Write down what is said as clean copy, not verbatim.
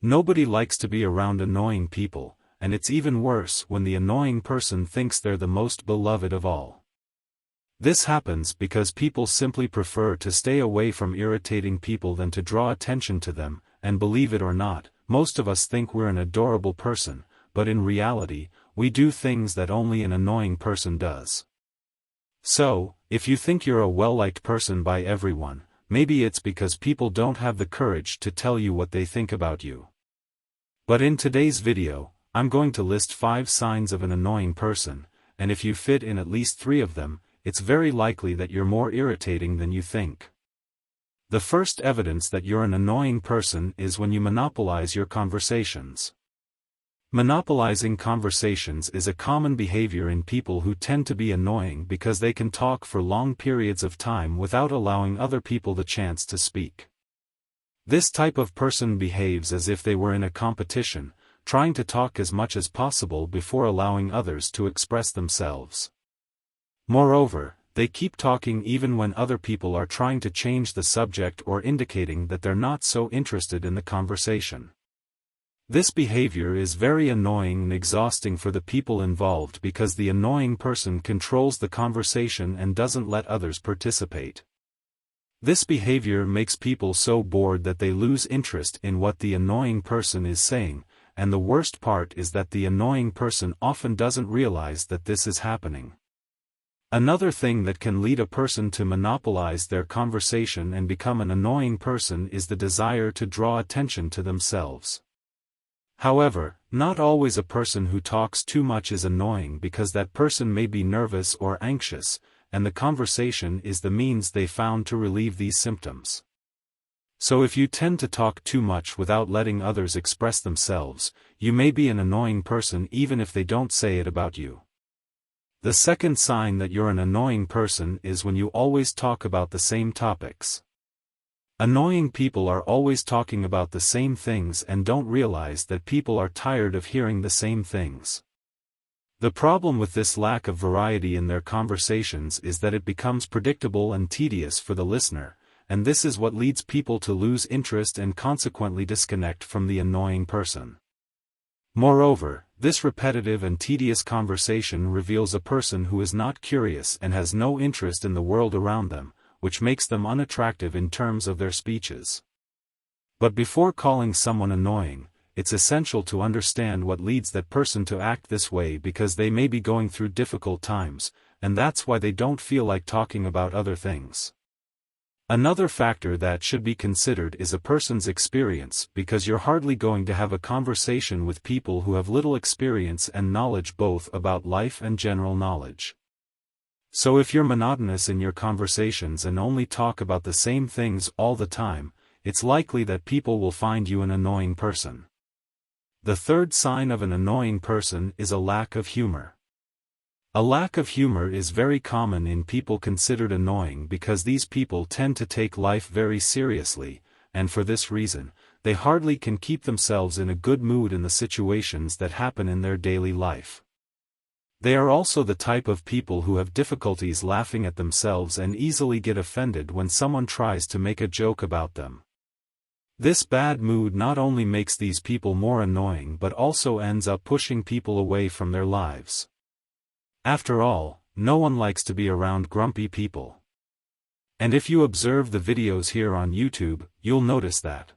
Nobody likes to be around annoying people, and it's even worse when the annoying person thinks they're the most beloved of all. This happens because people simply prefer to stay away from irritating people than to draw attention to them, and believe it or not, most of us think we're an adorable person, but in reality, we do things that only an annoying person does. So, if you think you're a well-liked person by everyone, maybe it's because people don't have the courage to tell you what they think about you. But in today's video, I'm going to list 5 signs of an annoying person, and if you fit in at least 3 of them, it's very likely that you're more irritating than you think. The first evidence that you're an annoying person is when you monopolize your conversations. Monopolizing conversations is a common behavior in people who tend to be annoying because they can talk for long periods of time without allowing other people the chance to speak. This type of person behaves as if they were in a competition, trying to talk as much as possible before allowing others to express themselves. Moreover, they keep talking even when other people are trying to change the subject or indicating that they're not so interested in the conversation. This behavior is very annoying and exhausting for the people involved because the annoying person controls the conversation and doesn't let others participate. This behavior makes people so bored that they lose interest in what the annoying person is saying, and the worst part is that the annoying person often doesn't realize that this is happening. Another thing that can lead a person to monopolize their conversation and become an annoying person is the desire to draw attention to themselves. However, not always a person who talks too much is annoying because that person may be nervous or anxious, and the conversation is the means they found to relieve these symptoms. So if you tend to talk too much without letting others express themselves, you may be an annoying person even if they don't say it about you. The second sign that you're an annoying person is when you always talk about the same topics. Annoying people are always talking about the same things and don't realize that people are tired of hearing the same things. The problem with this lack of variety in their conversations is that it becomes predictable and tedious for the listener, and this is what leads people to lose interest and consequently disconnect from the annoying person. Moreover, this repetitive and tedious conversation reveals a person who is not curious and has no interest in the world around them, which makes them unattractive in terms of their speeches. But before calling someone annoying, it's essential to understand what leads that person to act this way because they may be going through difficult times, and that's why they don't feel like talking about other things. Another factor that should be considered is a person's experience because you're hardly going to have a conversation with people who have little experience and knowledge both about life and general knowledge. So if you're monotonous in your conversations and only talk about the same things all the time, it's likely that people will find you an annoying person. The third sign of an annoying person is a lack of humor. A lack of humor is very common in people considered annoying because these people tend to take life very seriously, and for this reason, they hardly can keep themselves in a good mood in the situations that happen in their daily life. They are also the type of people who have difficulties laughing at themselves and easily get offended when someone tries to make a joke about them. This bad mood not only makes these people more annoying but also ends up pushing people away from their lives. After all, no one likes to be around grumpy people. And if you observe the videos here on YouTube, you'll notice that.